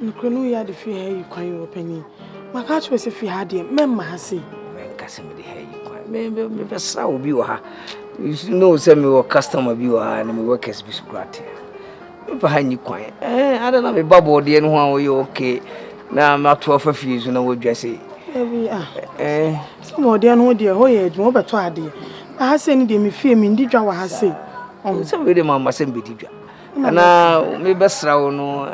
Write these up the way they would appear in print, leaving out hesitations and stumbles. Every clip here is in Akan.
Nkunu ya de fi ha yi kwan yo pani. Maka chwe se fi ha de memma ha se. Menka se me de ha yi kwan. Me besa obi wo ha. You know say me wo customer bi wo ha na me workers bi scratch. Me fa ha yi kwan. I don't know me babo de no ho wo okay. Na ma to fa fi so na wo dwa se. So mo de no de ho ye adwuma beto ade. Ha se ni de me fie me ndi dwa wa ha se. So we de mama se be di dwa. Ana me besra wo no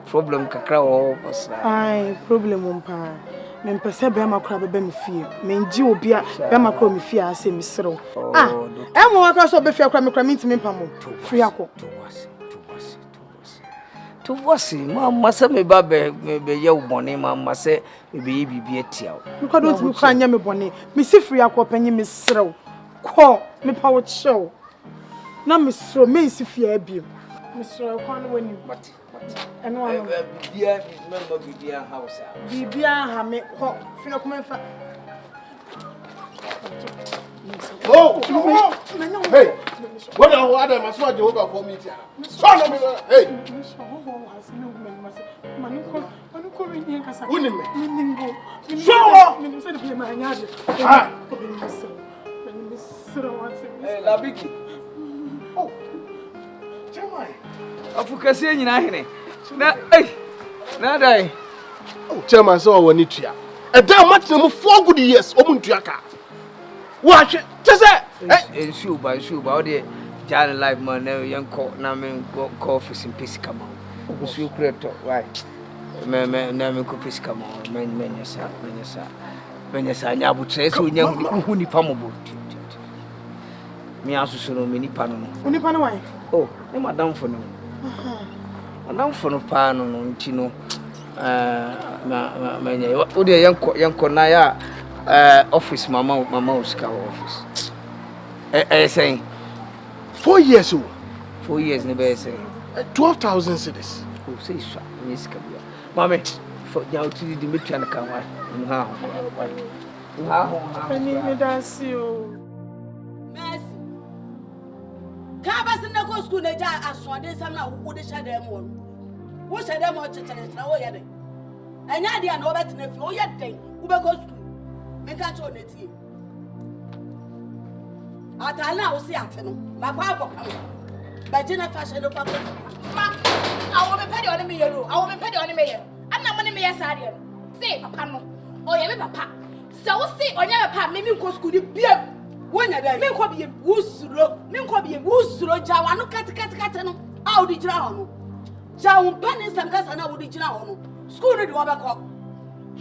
problem kakra wo besra. Ai problem mpa. Me mpese be makora be me fie. Me ngi obi a be makora me fie ase me serew. Mo wa ka so be fie akora me kora me ntimi mpa mo. Free akọ. To wasi mama se me ba be ye ubone mama se me be bibi atia wo. Me kwa don't me kwa nya me bone. Me si free akọ panyi me serew. Ko me pa wo chew. Na me serew me si fie abiem. Me serew kwa no wani. Eno ano. Bibia member bibia house. Bibia ha me ko fina kuma fa. Oh! Hey! What are Adam as well Jehovah for me? Hey! Hey, Labiki. Oh! Jamai. Afukasi nyina hene. Na na dai. Oh, Chairman so woni tua. E da matna mu 4 good years omuntua ka. Watch it. Just say, Shuba, all the Jan life man, young call, Naman go office in Piscamo. You create right. Naman go Piscamo, men, I would say so young Huni Pamabo. Me also so many panel. Uni panawai. Oh, I'm a down for no. I'm down for no pan on Chino. What the young Cornaya. Office mama Oscar office. Saying 4 years old. 4 years never say 12,000 cities. Oh, say so. Miss Kabia. Mammy, for now to the Dimitri and come how. Me dance you. Mercy. Cabas in the go school, they die as one day. Some now would share them one. What share them all to tell us now? And I didn't know that if you yet think who goes to. Make a journey. At I will see at him. My papa, by Jenna fashion of I will be petty on me. I will be petty on me. I'm not money me as I am. Say, Papa, oh, yeah, Papa. So see, on your papa, maybe go school be when I make what be Owusuwaa, make what be Owusuwaa, Jawano cat, how did you know? Jaw pennies and gas and I would know. School ready over.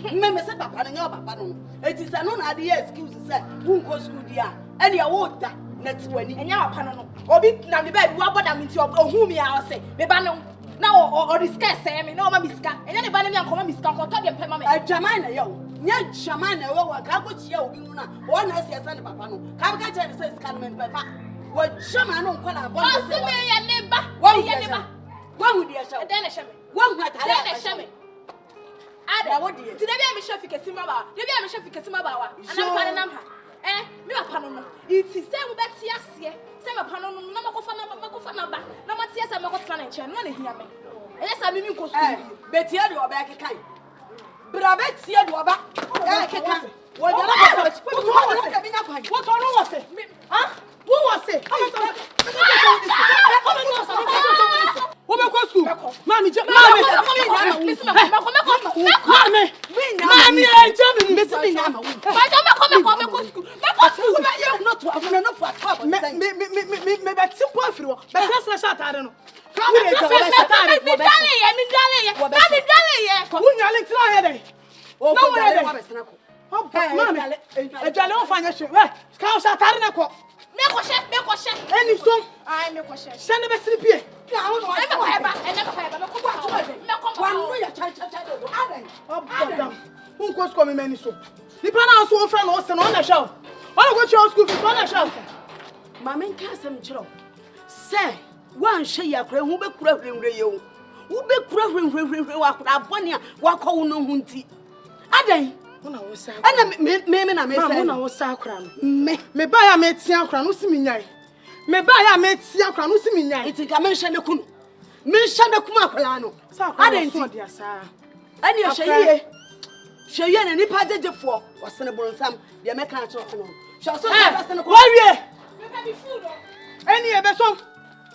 Remember, said Papa and your Papa. It is an idea excuse, sir. Won't go school, dear. And your water next when and your panel. Or be now the bed, what I'm into whom I say. The banner now or discuss, I mean, no, Miska. And anybody can come Miska or talk and Pamma. I Jamana, yo. Yet Shamana, or Gabuch, yo, one has your son, Papa. Cabca says, Carmen Papa. What Shamano call a boy, one would be a show. Then a shaman. One would have a shaman. Ada what dear. Today I am chef Kesimaba. Today I am chef Kesimaba. And I'm finding them. Me a panel. It is same with Tia. Same a panel. No more for number. No more tears. I'm not planning. No one hear me. Yes, I mean, because Betty, you are back a kind. But I bet see you are back. What was it? Huh? Who was it? Woman go school. Mommy, any song I make a share. Send a sleep here. Who goes coming many so? The panel so friend was on the show. I go to your school for the show. Mamma can't some chill. Say, one share who be craving you. Who be craving walk up 1 year, walk on no hunty. Aday. And I was sacram. Me buy a made Siakran, who see me. Me buy a made Siakran, who see me. It is a mention of Kun. shanda kuma akwala Adenti. Ani ohye. Hweye na nipa degefo wasene bronsam de meka a cho no. Hwa so wasene ko. Wawie. Meka bi fu no. Eni e besom.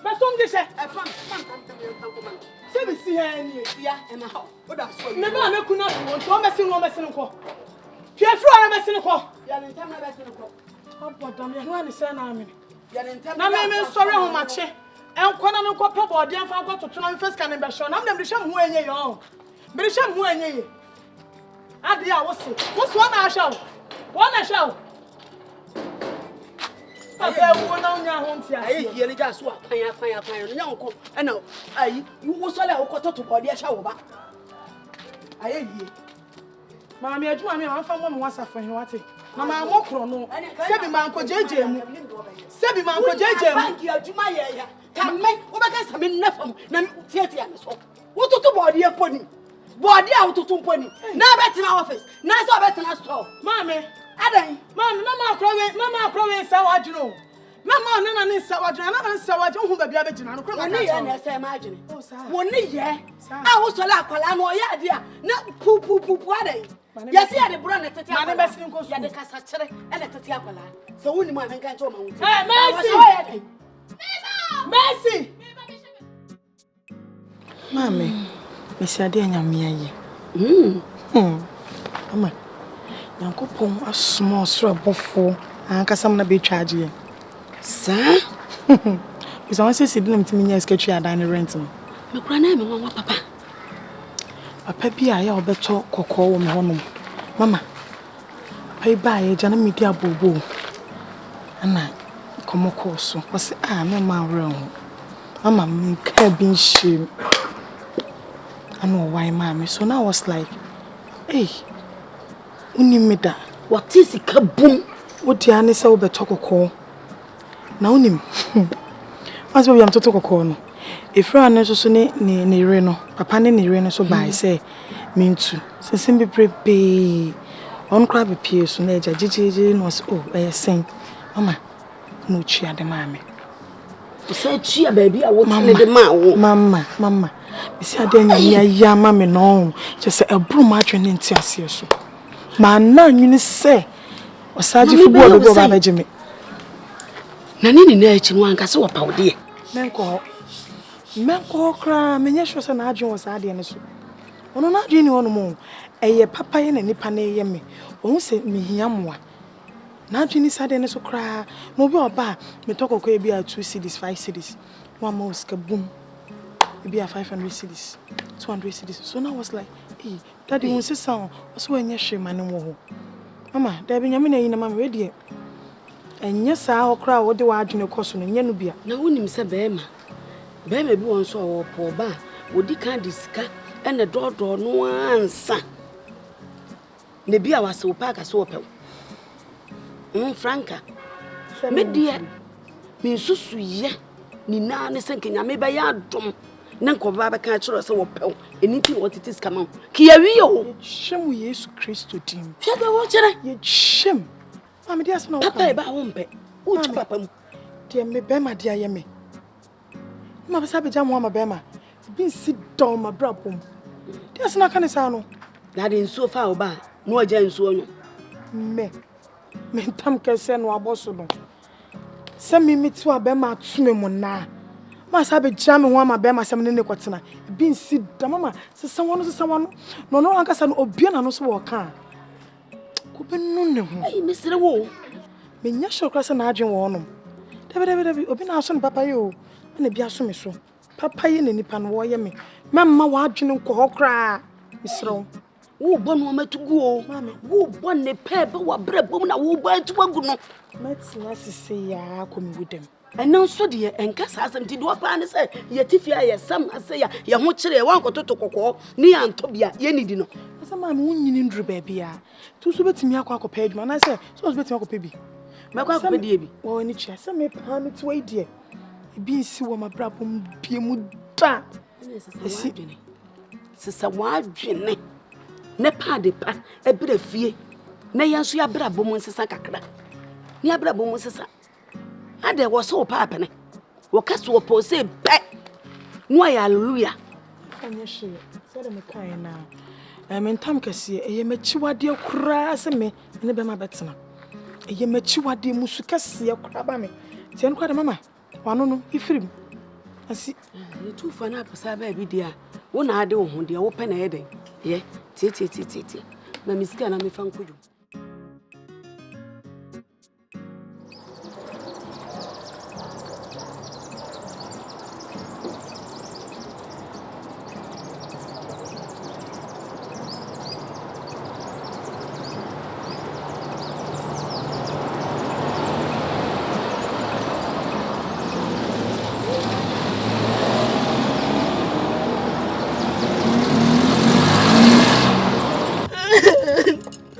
Besom de se. E fam man. Se bi si ha eni e. Ya e na ha. Oda so. Me ma na kuna wo nto o mesin ko. Hwe fru ara mesin ko. Ya ne ntam na besin ko. Abodam ye ho ani se na amene. Ya ne ntam na me sori ho mache. Enkwana me ko pe body an fa ko toto na me first can be show. Na me de hwem ho enye yo. Me de hwem ho enye ye. Ade a wo se. Wo so na ahwa wo. Wo na ahwa wo. Papa wo na nya ho ntia. Ayi ye ne ja so akwan no nya nko. E na ayi wo so le wo ko toto body ahwa wo ba. Ayi ye. Mama adwuma me an fa mo me wasafo he wate. Na ma mo kro no. Sebi man ko jeje mu. Sebi man ko jeje mu. Banki adwuma ye ya. Kan me wo be ka same nafam na tiatia me so. Wo toto body e poni. Body a wo toto poni. Na betina office. Na so betina store. Mama Adan. Mama akro we sa wadwuno. Mama na ne sa wadwuno na sa wadwuno hu ba bia begina no kro ma ka. Woni ye na say imagine. Oh sa. Woni ye. A wo so la akwala no ye ade a na pu adan. Yesi ya de bro na tete akwala. Ma ne besin ko ya de kasa kire e na tete akwala. So woni ma menka nche o ma wuti. Mercy. Mercy. Mami, mesi ade anyame aye. Mama. Yankopon asmo sro bofo ankasam na be charge ye. Sa? Bisa wan se sidin mtimi nya sketch ya dan rent no. Me kura na me nwa papa. Papa bi a ya obeto kokko wo me honom. Mama. Papa ba ye jana me di abobo. Ana komoko so. Wose me ma wre ho. Mama me ka bi shame. Ano why mama. So now I was like, hey, unimida. What is it kabum? What the ane se obeto kokko. Na unim. Mas we am to kokko no. Ifra ane so ne re no. Papa ne re no so by say mintu. Sense be prepare. On crab be pie so na eja jejeje no so sen. Mama no chia de mama. Say chia baby a what ne de ma wo. Mama. Bisi ade nya ya mama no. Just say ebru ma twene nti ase so. Ma na nwini se osaji fubu odogo ba bejime. Na nini na echi no anka se wo pawde. Menko kra menye hwe se na adwen wo sa ade ne so. Ono na adwen ni wono mo. Eye papa ye na nipa na ye me. Wo se mehia moa. Na adwen ni sa ade ne so kra. No bi oba me tokoko e bi a 2 cedis 5 cedis. One more ska boom. E bi a 500 cedis. 200 cedis. So now I was like, "Eh, daddy won se sound. So enye hwe mane wo ho." Mama, da bi nyame na yi na mama we de. Enye sa okra wo de wa adwen ko so no nye no bia. Na wonim se bema bi won so wo po ba odi kan disika ene dodo no ansa ne bia wase wo pa ka so wo pew Franka me dia me susu ye ni na ne se nkenya me ba ya dom na nkoba ba kan kiro se wo pew eniti wo titis kama ki ya wi yo Shem Yesu Kristo dim. Fiada wo kire Ye shem. Mama dia so na papa e ba wo mpe wo chi papa mu dia me bema dia ye me. Mama sabe jam wo ma bema. Bin sit down my brabum. Dia so na kan sa no. na de nsuo fa wo ba no aja nsuo nyo Me ntam kese no aboso no. Se mi mitu abema atume mo na. Ma sabe jam ho ma bema sem ne kwotena. Bin sit down mama se sanwo no no anka sa no obia na no so wo ka. Ko be no ne ho. ai mesere wo Me nya shokra se na adwen wo no. Dabi obi na aso ne papa ye o. Na bia so me so. Papa ye ne nipa no wo ye me. Memma wa adwen nko hokra. Misro. wo bo no matugu o wo bo ne pe be wa brabom na wo bo atugu no Metina sise ya komi wudem. eno so de enka sa asem ti do pa ne se ye tifia ye sam ase ya ye ho kire wa nkototo kokko ni ya nto bia ye nidi no Asa ma me wunyini ndru ba bia. Tu so betimi akwa adwuma na se so betimi akwa bi. me kwa akwa die bi Wo ni chia se me pa me to idie. Ebi nsi wo ma brabom bie mu da. sisa wadwene ne pa de pa ebra fie na yanso ya brabom nsesa kakra ni ya brabom nsesa ade wo so pa apene wo kaso wo po se be No hallelujah. Fanya she. Said me kind na. Mentam kese eye machiwade kura se me ne be ma betena. Eye machiwade musu kese kura ba me. Tie no kwa de mama. Wano no ifirim. Asi ne tu fa na pesa ba bi dia. Wo na ade wo ho dia wo pe na yeden. Ye tie. Na misika na me fa nkoju.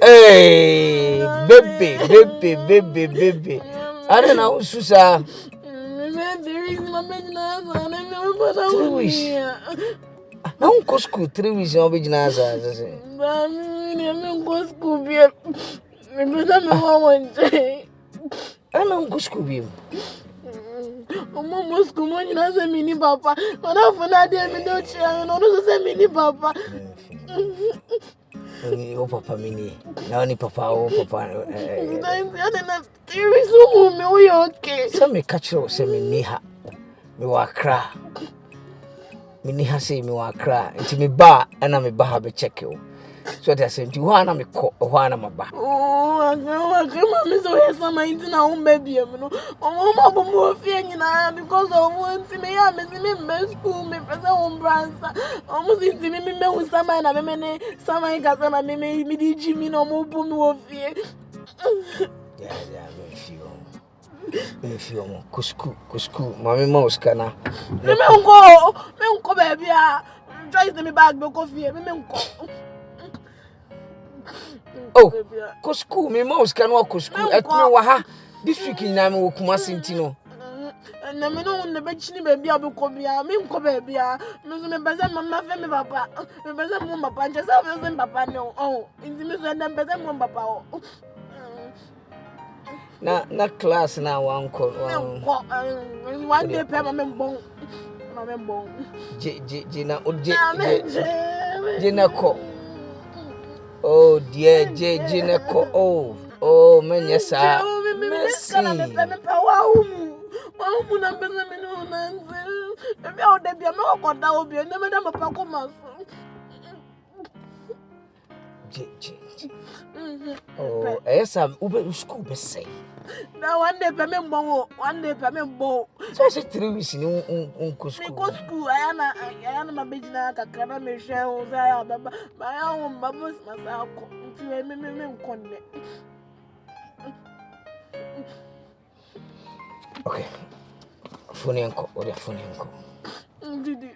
Hey, baby. I don't know, Susa. 3 weeks. Não cosco 3 weeks não vejo nada, assim. Não cosco bem. Me precisa me ontem. Não cosco bem. O mamãe como não é mini papa. Não foi nada me deu tchau, não é mini papa. O papa mini. Não ni papa o papa. Isso meu é ok. Só me cachou se me niha. Me wakra. Me niha se me wakra. Nti me ba na me ba ha be check you. So they say nti ho na me ko, ho na me ba. Oh, agama me so yes am I na home baby am no. O mama bo mo fie nyina because of one ti me ya me school me pesa home bransa. O mo si ti me hu sama na me ne sama ka na me di jimi no mo bo me wo fie. Yeah, me feel mo kusku mami ma uskana. Me unko baby a. Choice me bag be ko fie me unko. Oh, kusku me ma uskana kusku etme wa ha. This week na me wo kuma sentino. Na me no ne be chini baby a be ko bia me unko baby a. Me so me beza mama fe me papa. Me beza mo papa nje sa me so papa no. Oh, inti me so na beza mo papa o. Na class na one day pay mama mbon. Jina Jina ko. Oh dear Jina ko. Oh men yes sir. Messi. Wow, na beza me no nanze. Maybe I would be a no koda obi na me da papa ko maso. Oh, yes, ube school be say. Now one day pay me mbon. So say 3 weeks ni unko school. Me go school ayana mabejina kakana me share o za ya baba. Ba ya o baba masa ko. Nti me nkonne. Okay. Phone yanko. Didi.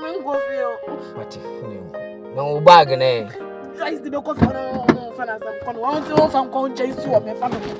Me go feel. Pati phone yanko. Na o bag na Tries to be called for as I'm going. I want to know from Conjay to my family.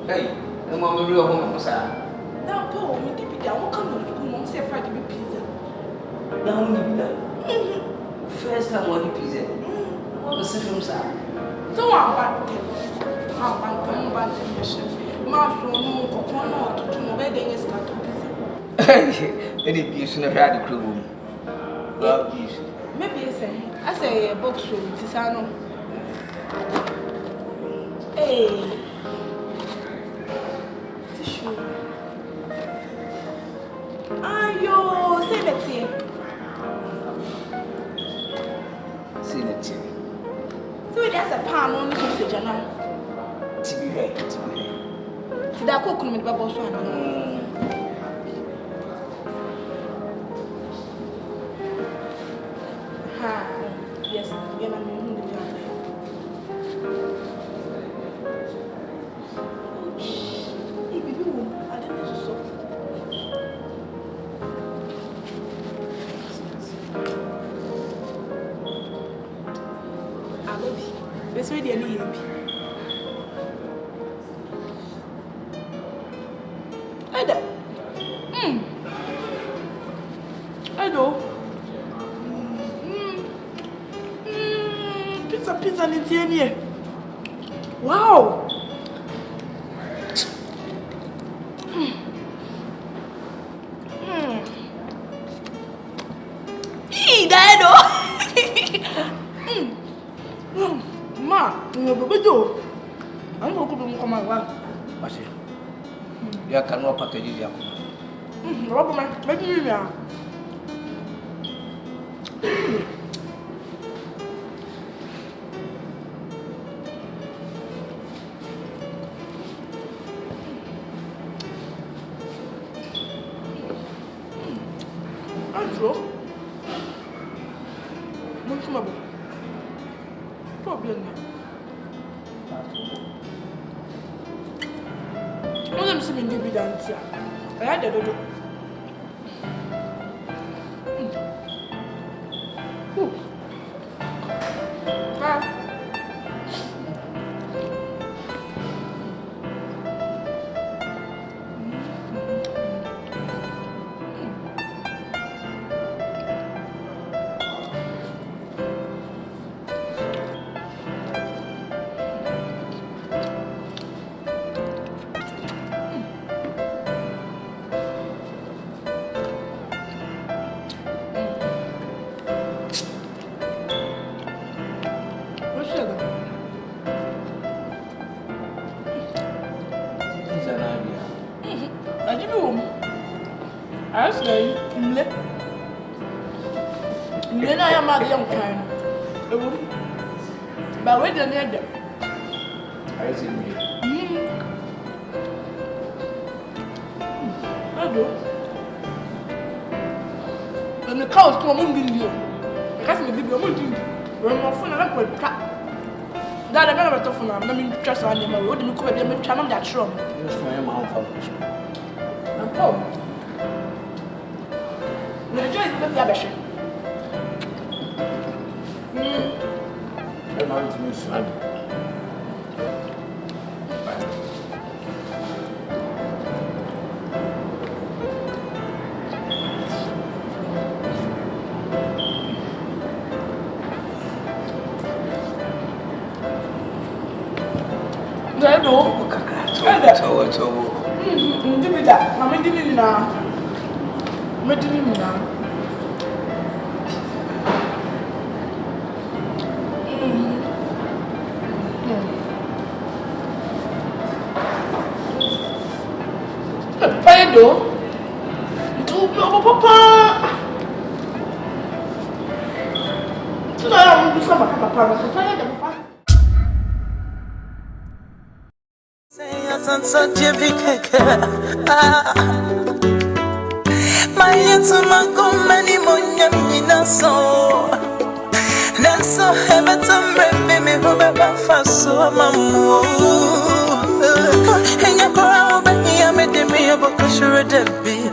Hey, the mom will home, sir. Now, Paul, we did it. I won't come to school. Say Friday be pizza. Now, only that. First time on the pizza. What was it from, sir? So I'm back there. I'm back there. My phone, no, to my wedding is got to pizza. Any abuse in the radio crew. Maybe I say a box room, Tisano. Hey, tissue. Ayo, say that here. See that here. So there's a pan on the sausage now. TB. Did I cook with the bubble swan? Yes, again, I'm in the This way, the enemy. Pizza in here. Wow. Dado. Ma, you go do. I'm going to come on. What's it? You cannot package it. Robert, maybe you are. But wait a minute. I see me. I do. When the cows come on, you. Because the video won't do. When my phone, I will cut. That I never thought for now. I mean, just on the road, you could be a channel that's wrong. Just for your mouth. I'm poor. The joy is with the abyss. I'm going to miss you. Hello. My intimate many money so Naso Everton baby me who be faso mamu Enya kwa obe ya me de me obo kashura debi